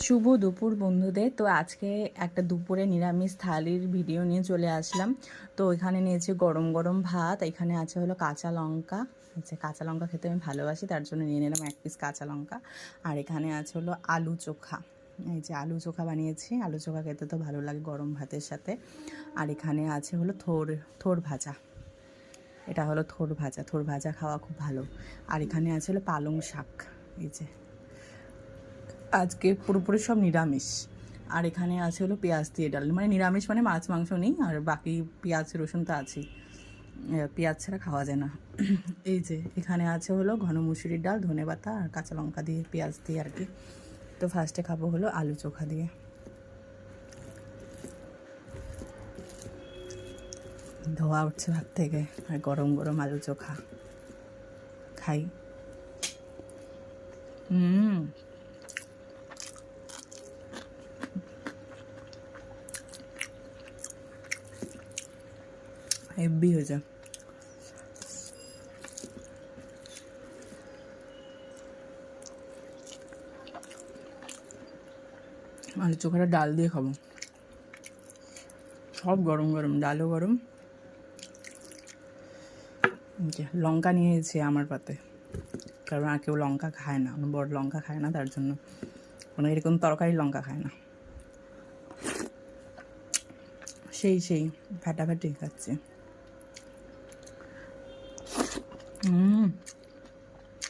শুভ দুপুর বন্ধুদের। তো আজকে একটা দুপুরে নিরামিষ থালির ভিডিও নিয়ে চলে আসলাম। তো এখানে নিয়েছি গরম গরম ভাত, এখানে আছে হলো কাঁচা লঙ্কা। আচ্ছা, কাঁচা লঙ্কা খেতে আমি ভালোবাসি, তার জন্য নিয়ে নিলাম 1 পিস কাঁচা লঙ্কা। আর এখানে আছে হলো আলু চোখা। এই যে আলু চোখা বানিয়েছি, আলু চোখা খেতে তো ভালো লাগে গরম ভাতের সাথে। আর এখানে আছে হলো থোড় ভাজা। এটা হলো থোড় ভাজা খাওয়া খুব ভালো। আর এখানে আছে হলো পালং শাক। এই যে আজকে পুরোপুরি সব নিরামিষ। আর এখানে আছে হলো পেঁয়াজ দিয়ে ডাল, মানে নিরামিষ মানে মাছ মাংস নেই, আর বাকি পেঁয়াজ রসুন তো আছেই, পেঁয়াজ ছাড়া খাওয়া যায় না। এই যে এখানে আছে হলো ঘন মুসুরির ডাল, ধনেপাতা আর কাঁচা লঙ্কা দিয়ে পেঁয়াজ দিয়ে আর কি। তো ফার্স্টে খাবো হলো আলু চোখা দিয়ে। ধোয়া উঠছে ভাত থেকে, আর গরম গরম আলু চোখা খাই। হেব্বি হয়েছে। আলু চোখাটা ডাল দিয়ে খাবো, সব গরম গরম, ডালও গরম। লঙ্কা নিয়ে এসেছে আমার পাতে, কারণ আর কেউ লঙ্কা খায় না, আমার বড় লঙ্কা খায় না, তার জন্য কোনো এরকম তরকারি লঙ্কা খায় না। সেই ফাটাফাটি খাচ্ছে।